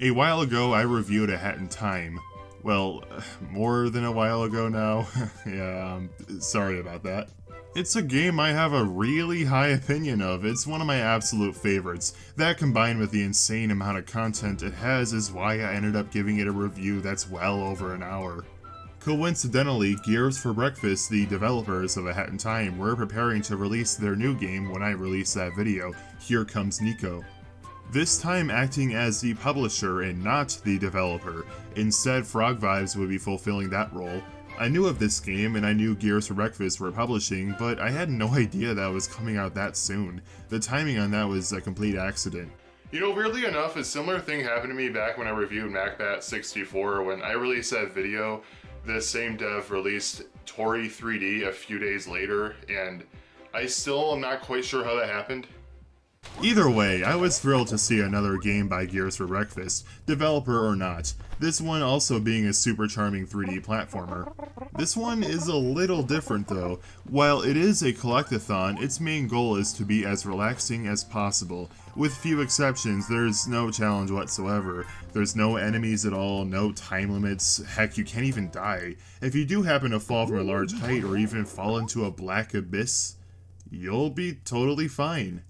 A while ago, I reviewed A Hat in Time. Well, more than a while ago now. Yeah, sorry about that. It's a game I have a really high opinion of. It's one of my absolute favorites. That combined with the insane amount of content it has is why I ended up giving it a review that's well over an hour. Coincidentally, Gears for Breakfast, the developers of A Hat in Time, were preparing to release their new game when I released that video, Here Comes Niko. This time acting as the publisher and not the developer. Instead, Frog Vibes would be fulfilling that role. I knew of this game and I knew Gears for Breakfast were publishing, but I had no idea that it was coming out that soon. The timing on that was a complete accident. You know, weirdly enough, a similar thing happened to me back when I reviewed BB64. When I released that video, the same dev released Tori 3D a few days later, and I still am not quite sure how that happened. Either way, I was thrilled to see another game by Gears for Breakfast, developer or not, this one also being a super charming 3D platformer. This one is a little different though. While it is a collect-a-thon, its main goal is to be as relaxing as possible. With few exceptions, there's no challenge whatsoever. There's no enemies at all, no time limits, heck, you can't even die. If you do happen to fall from a large height or even fall into a black abyss, you'll be totally fine.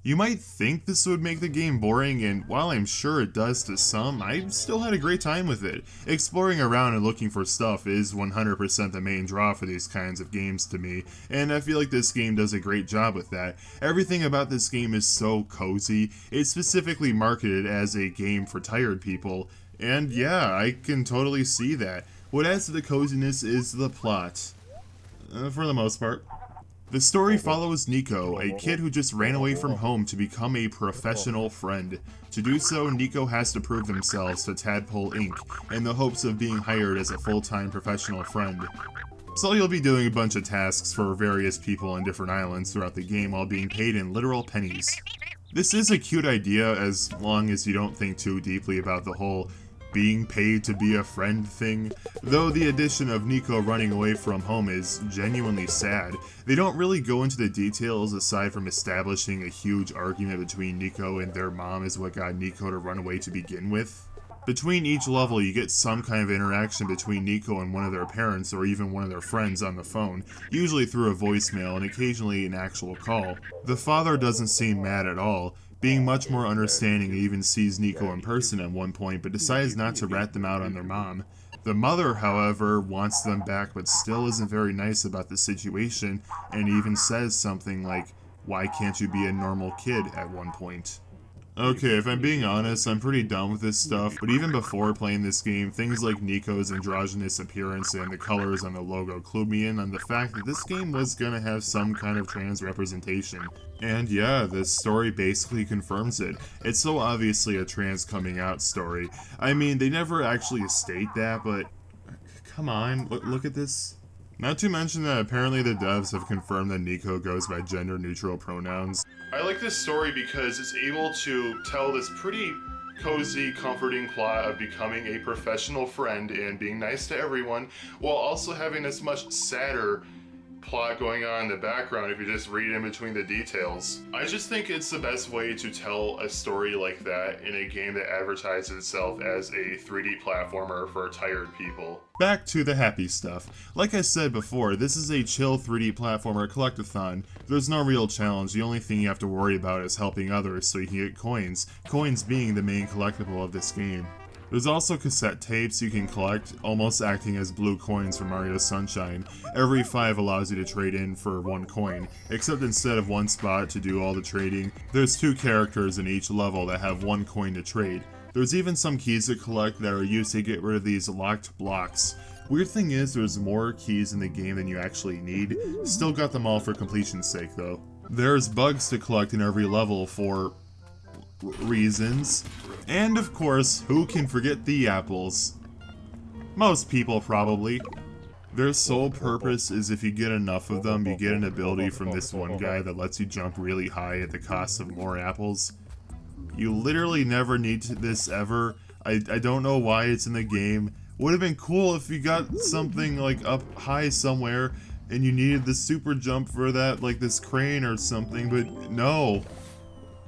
You might think this would make the game boring, and while I'm sure it does to some, I still had a great time with it. Exploring around and looking for stuff is 100% the main draw for these kinds of games to me, and I feel like this game does a great job with that. Everything about this game is so cozy. It's specifically marketed as a game for tired people, and yeah, I can totally see that. What adds to the coziness is the plot, for the most part. The story follows Niko, a kid who just ran away from home to become a professional friend. To do so, Niko has to prove themselves to Tadpole Inc. in the hopes of being hired as a full-time professional friend. So you'll be doing a bunch of tasks for various people on different islands throughout the game while being paid in literal pennies. This is a cute idea as long as you don't think too deeply about the whole being paid to be a friend thing, though the addition of Niko running away from home is genuinely sad. They don't really go into the details aside from establishing a huge argument between Niko and their mom is what got Niko to run away to begin with. Between each level you get some kind of interaction between Niko and one of their parents or even one of their friends on the phone, usually through a voicemail and occasionally an actual call. The father doesn't seem mad at all, being much more understanding and even sees Niko in person at one point, but decides not to rat them out on their mom. The mother, however, wants them back but still isn't very nice about the situation, and even says something like, "Why can't you be a normal kid?" at one point. Okay, if I'm being honest, I'm pretty done with this stuff, but even before playing this game, things like Niko's androgynous appearance and the colors on the logo clued me in on the fact that this game was gonna have some kind of trans representation. And yeah, this story basically confirms it. It's so obviously a trans coming out story. I mean, they never actually state that, but come on, look at this. Not to mention that apparently the devs have confirmed that Niko goes by gender-neutral pronouns. I like this story because it's able to tell this pretty cozy, comforting plot of becoming a professional friend and being nice to everyone, while also having this much sadder plot going on in the background if you just read in between the details. I just think it's the best way to tell a story like that in a game that advertises itself as a 3D platformer for tired people. Back to the happy stuff. Like I said before, this is a chill 3D platformer collect-a-thon. There's no real challenge, the only thing you have to worry about is helping others so you can get coins, coins being the main collectible of this game. There's also cassette tapes you can collect, almost acting as blue coins for Mario Sunshine. Every 5 allows you to trade in for 1 coin, except instead of 1 spot to do all the trading, there's 2 characters in each level that have 1 coin to trade. There's even some keys to collect that are used to get rid of these locked blocks. Weird thing is there's more keys in the game than you actually need. Still got them all for completion's sake though. There's bugs to collect in every level for reasons. And of course, who can forget the apples? Most people probably. Their sole purpose is if you get enough of them, you get an ability from this one guy that lets you jump really high at the cost of more apples. You literally never need this ever. I don't know why it's in the game. Would have been cool if you got something like up high somewhere and you needed the super jump for that, like this crane or something, but no.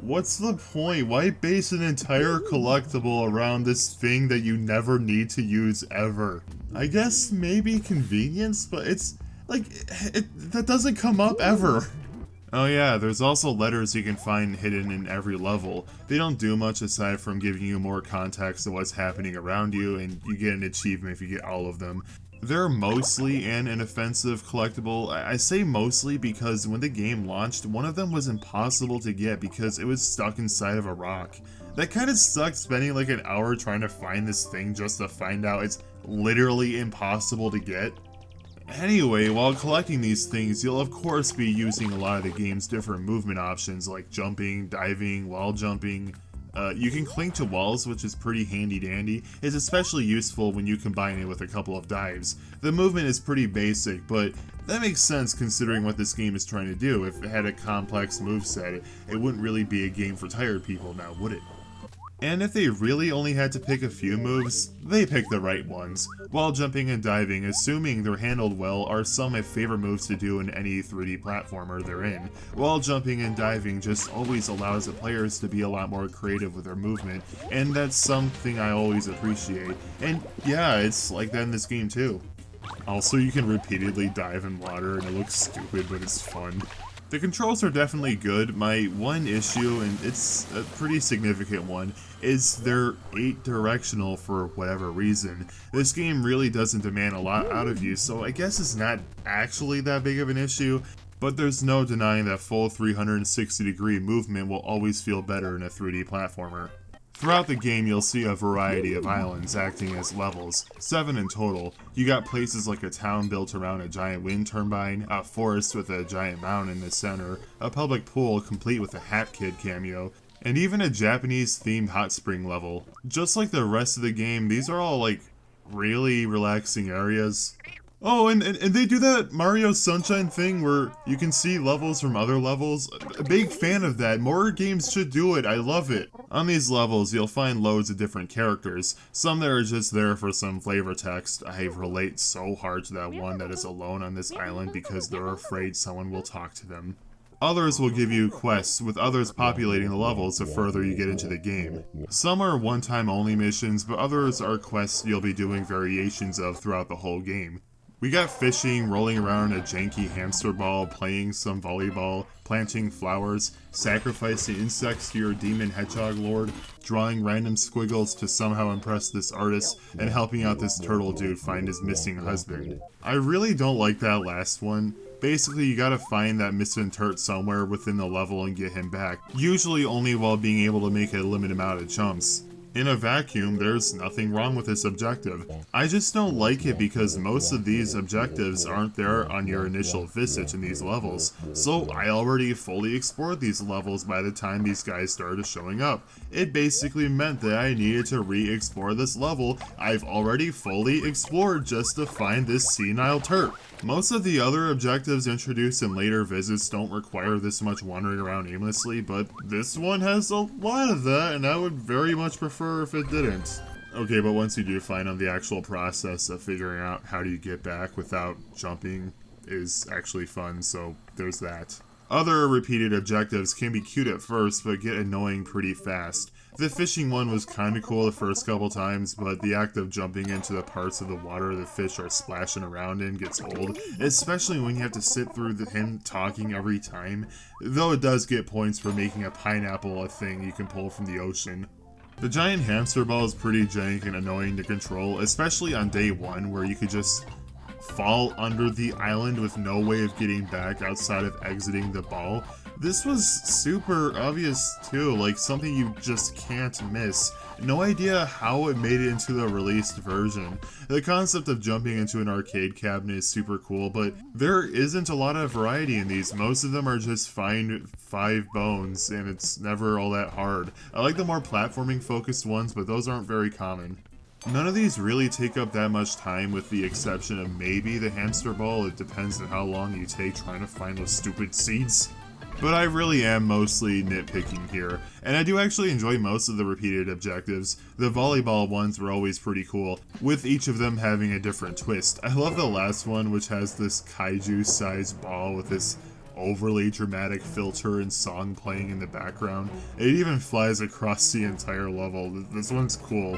What's the point? Why base an entire collectible around this thing that you never need to use ever? I guess maybe convenience, but it's like, that doesn't come up ever. Oh yeah, there's also letters you can find hidden in every level. They don't do much aside from giving you more context of what's happening around you, and you get an achievement if you get all of them. They're mostly an inoffensive collectible. I say mostly because when the game launched, one of them was impossible to get because it was stuck inside of a rock. That kind of sucked, spending like an hour trying to find this thing just to find out it's literally impossible to get. Anyway, while collecting these things, you'll of course be using a lot of the game's different movement options like jumping, diving, wall jumping. You can cling to walls, which is pretty handy dandy. It's especially useful when you combine it with a couple of dives. The movement is pretty basic, but that makes sense considering what this game is trying to do. If it had a complex moveset, it wouldn't really be a game for tired people now, would it? And if they really only had to pick a few moves, they picked the right ones. Wall jumping and diving, assuming they're handled well, are some of my favorite moves to do in any 3D platformer they're in. Wall jumping and diving just always allows the players to be a lot more creative with their movement, and that's something I always appreciate. And yeah, it's like that in this game too. Also, you can repeatedly dive in water and it looks stupid, but it's fun. The controls are definitely good. My one issue, and it's a pretty significant one, is they're 8-directional for whatever reason. This game really doesn't demand a lot out of you, so I guess it's not actually that big of an issue, but there's no denying that full 360-degree movement will always feel better in a 3D platformer. Throughout the game, you'll see a variety of islands acting as levels, 7 in total. You got places like a town built around a giant wind turbine, a forest with a giant mountain in the center, a public pool complete with a Hat Kid cameo, and even a Japanese-themed hot spring level. Just like the rest of the game, these are all like really relaxing areas. Oh, and they do that Mario Sunshine thing where you can see levels from other levels. A big fan of that. More games should do it. I love it. On these levels, you'll find loads of different characters. Some that are just there for some flavor text. I relate so hard to that one that is alone on this island because they're afraid someone will talk to them. Others will give you quests, with others populating the levels the further you get into the game. Some are one-time only missions, but others are quests you'll be doing variations of throughout the whole game. We got fishing, rolling around a janky hamster ball, playing some volleyball, planting flowers, sacrificing insects to your demon hedgehog lord, drawing random squiggles to somehow impress this artist, and helping out this turtle dude find his missing husband. I really don't like that last one. Basically, you gotta find that missing turret somewhere within the level and get him back, usually only while being able to make a limited amount of jumps. In a vacuum, there's nothing wrong with this objective. I just don't like it because most of these objectives aren't there on your initial visit in these levels, so I already fully explored these levels by the time these guys started showing up. It basically meant that I needed to re-explore this level I've already fully explored just to find this senile turp. Most of the other objectives introduced in later visits don't require this much wandering around aimlessly, but this one has a lot of that, and I would very much prefer if it didn't. Okay, but once you do find out, the actual process of figuring out how do you get back without jumping is actually fun, so there's that. Other repeated objectives can be cute at first, but get annoying pretty fast. The fishing one was kinda cool the first couple times, but the act of jumping into the parts of the water the fish are splashing around in gets old, especially when you have to sit through him talking every time, though it does get points for making a pineapple a thing you can pull from the ocean. The giant hamster ball is pretty jank and annoying to control, especially on day 1 where you could just fall under the island with no way of getting back outside of exiting the ball. This was super obvious too, like something you just can't miss. No idea how it made it into the released version. The concept of jumping into an arcade cabinet is super cool, but there isn't a lot of variety in these. Most of them are just find 5 bones, and it's never all that hard. I like the more platforming focused ones, but those aren't very common. None of these really take up that much time with the exception of maybe the hamster ball. It depends on how long you take trying to find those stupid seeds. But I really am mostly nitpicking here, and I do actually enjoy most of the repeated objectives. The volleyball ones were always pretty cool, with each of them having a different twist. I love the last one, which has this kaiju-sized ball with this overly dramatic filter and song playing in the background. It even flies across the entire level. This one's cool.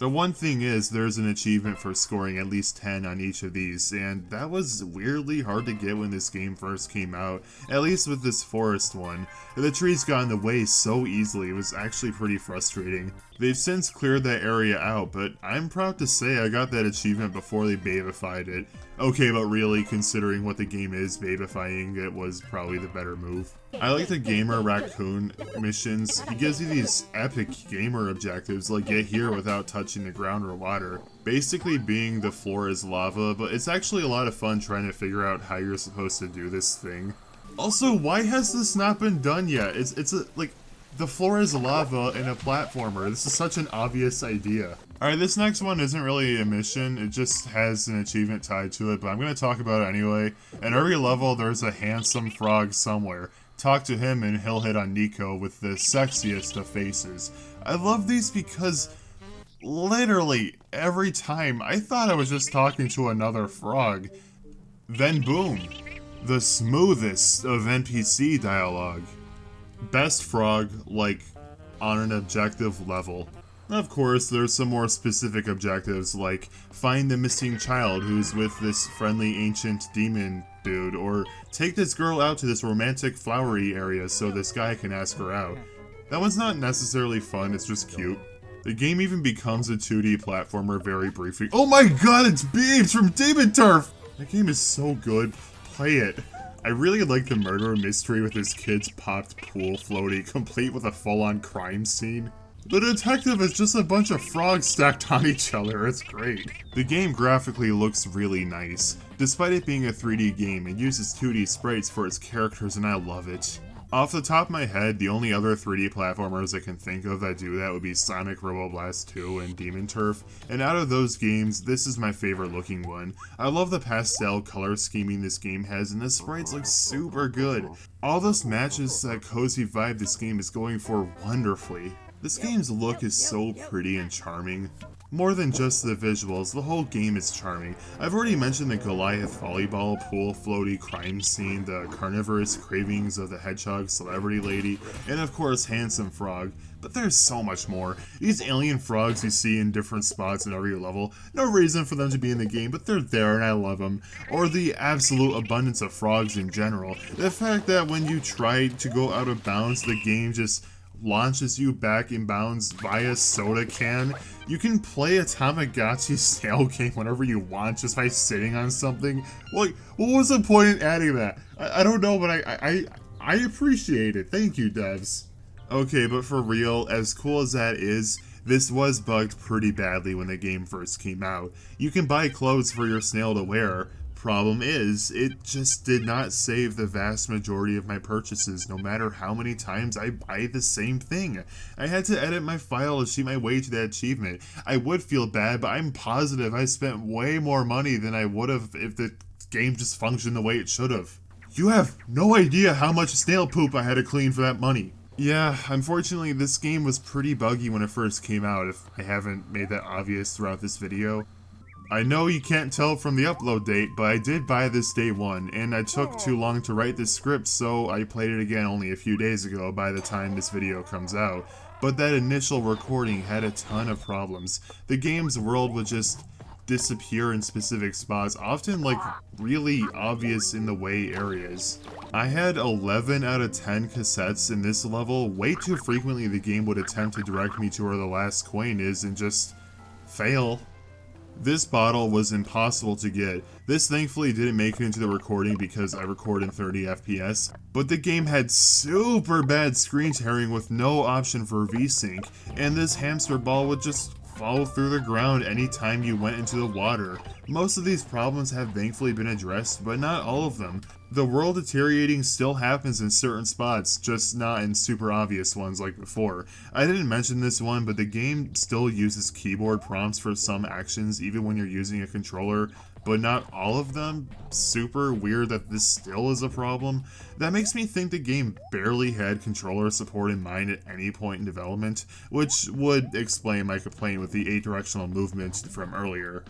The one thing is, there's an achievement for scoring at least 10 on each of these, and that was weirdly hard to get when this game first came out, at least with this forest one. The trees got in the way so easily, it was actually pretty frustrating. They've since cleared that area out, but I'm proud to say I got that achievement before they babified it. Okay, but really, considering what the game is, babifying it was probably the better move. I like the Gamer Raccoon missions. He gives you these epic gamer objectives like get here without touching the ground or water. Basically being the floor is lava, but it's actually a lot of fun trying to figure out how you're supposed to do this thing. Also, why has this not been done yet? The floor is lava in a platformer. This is such an obvious idea. Alright, this next one isn't really a mission, it just has an achievement tied to it, but I'm going to talk about it anyway. In every level, there's a handsome frog somewhere. Talk to him and he'll hit on Niko with the sexiest of faces. I love these because literally every time I thought I was just talking to another frog. Then boom, the smoothest of NPC dialogue. Best frog, like, on an objective level. Of course, there's some more specific objectives, like find the missing child who's with this friendly ancient demon dude, or take this girl out to this romantic flowery area so this guy can ask her out. That one's not necessarily fun, it's just cute. The game even becomes a 2D platformer very briefly. Oh my god, it's Beebs from Demon Turf! That game is so good, play it. I really like the murder mystery with this kid's popped pool floaty, complete with a full-on crime scene. The detective is just a bunch of frogs stacked on each other, it's great. The game graphically looks really nice. Despite it being a 3D game, it uses 2D sprites for its characters and I love it. Off the top of my head, the only other 3D platformers I can think of that do that would be Sonic Roboblast 2 and Demon Turf, and out of those games, this is my favorite looking one. I love the pastel color scheming this game has, and the sprites look super good. All those matches that cozy vibe this game is going for wonderfully. This game's look is so pretty and charming. More than just the visuals, the whole game is charming. I've already mentioned the Goliath volleyball pool floaty crime scene, the carnivorous cravings of the hedgehog celebrity lady, and of course Handsome Frog. But there's so much more. These alien frogs you see in different spots in every level, no reason for them to be in the game, but they're there and I love them. Or the absolute abundance of frogs in general. The fact that when you try to go out of bounds, the game just launches you back in bounds via soda can. You can play a Tamagotchi style game whenever you want just by sitting on something. Like, what was the point in adding that? I don't know, but I appreciate it. Thank you, devs. Okay, but for real, as cool as that is, this was bugged pretty badly when the game first came out. You can buy clothes for your snail to wear. Problem is, it just did not save the vast majority of my purchases, no matter how many times I buy the same thing. I had to edit my file to see my way to that achievement. I would feel bad, but I'm positive I spent way more money than I would have if the game just functioned the way it should have. You have no idea how much snail poop I had to clean for that money. Yeah, unfortunately this game was pretty buggy when it first came out, if I haven't made that obvious throughout this video. I know you can't tell from the upload date, but I did buy this day one, and I took too long to write this script, so I played it again only a few days ago by the time this video comes out. But that initial recording had a ton of problems. The game's world would just disappear in specific spots, often like really obvious in the way areas. I had 11 out of 10 cassettes in this level. Way too frequently the game would attempt to direct me to where the last coin is and just fail. This bottle was impossible to get. This thankfully didn't make it into the recording because I record in 30 FPS, but the game had super bad screen tearing with no option for VSync, and this hamster ball would just fall through the ground anytime you went into the water. Most of these problems have thankfully been addressed, but not all of them. The world deteriorating still happens in certain spots, just not in super obvious ones like before. I didn't mention this one, but the game still uses keyboard prompts for some actions even when you're using a controller, but not all of them. Super weird that this still is a problem. That makes me think the game barely had controller support in mind at any point in development, which would explain my complaint with the 8-directional movement from earlier.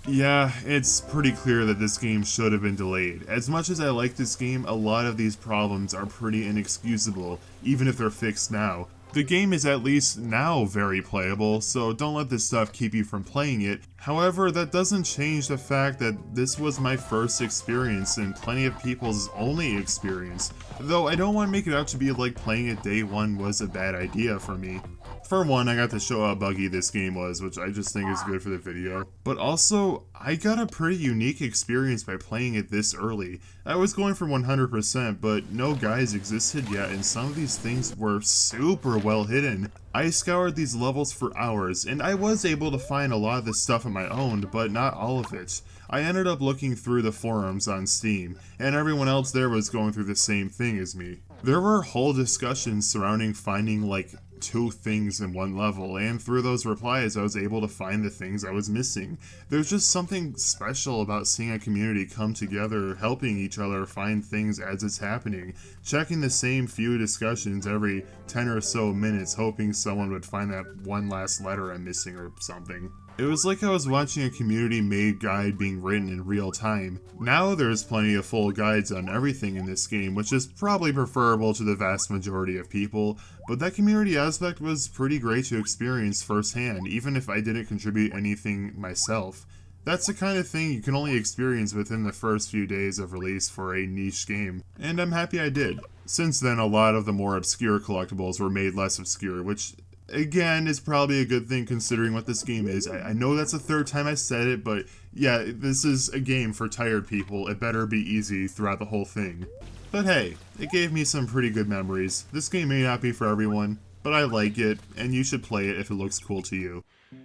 Yeah, it's pretty clear that this game should have been delayed. As much as I like this game, a lot of these problems are pretty inexcusable, even if they're fixed now. The game is at least now very playable, so don't let this stuff keep you from playing it. However, that doesn't change the fact that this was my first experience and plenty of people's only experience, though I don't want to make it out to be like playing it day one was a bad idea for me. For one, I got to show how buggy this game was, which I just think is good for the video. But also, I got a pretty unique experience by playing it this early. I was going for 100%, but no guides existed yet, and some of these things were super well hidden. I scoured these levels for hours, and I was able to find a lot of this stuff on my own, but not all of it. I ended up looking through the forums on Steam, and everyone else there was going through the same thing as me. There were whole discussions surrounding finding like 2 things in one level, and through those replies I was able to find the things I was missing. There's just something special about seeing a community come together, helping each other find things as it's happening, checking the same few discussions every 10 or so minutes, hoping someone would find that one last letter I'm missing or something. It was like I was watching a community-made guide being written in real time. Now there's plenty of full guides on everything in this game, which is probably preferable to the vast majority of people, but that community aspect was pretty great to experience firsthand, even if I didn't contribute anything myself. That's the kind of thing you can only experience within the first few days of release for a niche game, and I'm happy I did. Since then, a lot of the more obscure collectibles were made less obscure, which again is probably a good thing considering what this game is. I know that's the 3rd time I said it, but yeah, this is a game for tired people. It better be easy throughout the whole thing. But hey, it gave me some pretty good memories. This game may not be for everyone, but I like it, and you should play it if it looks cool to you.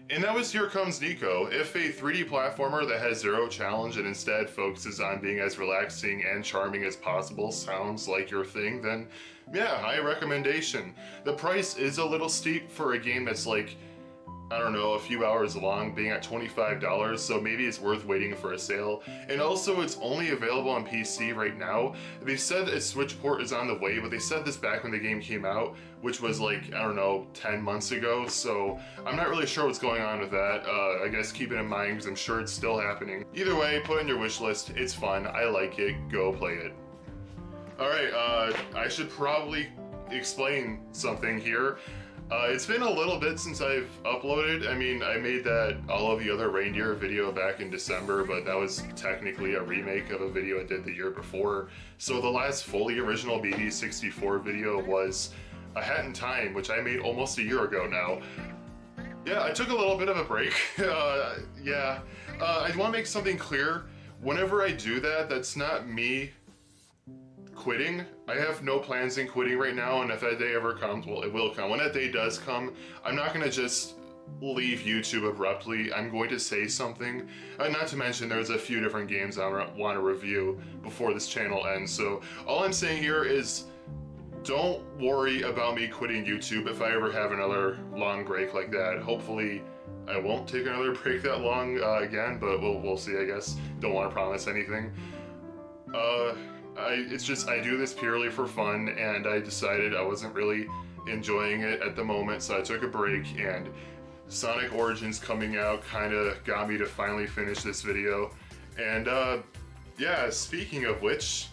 And that was Here Comes Niko. If a 3D platformer that has zero challenge and instead focuses on being as relaxing and charming as possible sounds like your thing, then yeah, high recommendation. The price is a little steep for a game that's like, I don't know, a few hours long, being at $25, so maybe it's worth waiting for a sale. And also, it's only available on PC right now. They said a Switch port is on the way, but they said this back when the game came out, which was like, I don't know, 10 months ago, so I'm not really sure what's going on with that. I guess keep it in mind, because I'm sure it's still happening. Either way, put it in your wish list. It's fun. I like it. Go play it. Alright, I should probably explain something here. It's been a little bit since I've uploaded. I mean, I made that All of the Other Reindeer video back in December, but that was technically a remake of a video I did the year before. So the last fully original BB64 video was A Hat in Time, which I made almost a year ago now. Yeah, I took a little bit of a break. I want to make something clear. Whenever I do that, that's not me quitting. I have no plans in quitting right now, and if that day ever comes, well, it will come. When that day does come, I'm not going to just leave YouTube abruptly. I'm going to say something. Not to mention, there's a few different games I want to review before this channel ends, so all I'm saying here is don't worry about me quitting YouTube if I ever have another long break like that. Hopefully, I won't take another break that long again, but we'll see, I guess. Don't want to promise anything. It's just, I do this purely for fun, and I decided I wasn't really enjoying it at the moment, so I took a break, and Sonic Origins coming out kind of got me to finally finish this video. And yeah, speaking of which,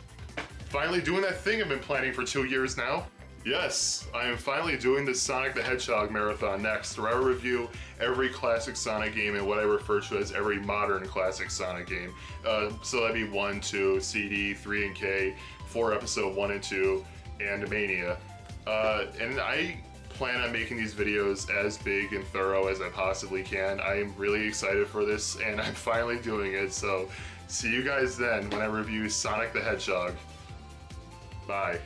finally doing that thing I've been planning for 2 years now. Yes, I am finally doing the Sonic the Hedgehog marathon next, where I review every classic Sonic game and what I refer to as every modern classic Sonic game. So that'd be 1, 2, CD, 3 and K, 4 episode 1 and 2, and Mania. And I plan on making these videos as big and thorough as I possibly can. I am really excited for this, and I'm finally doing it, so see you guys then when I review Sonic the Hedgehog. Bye.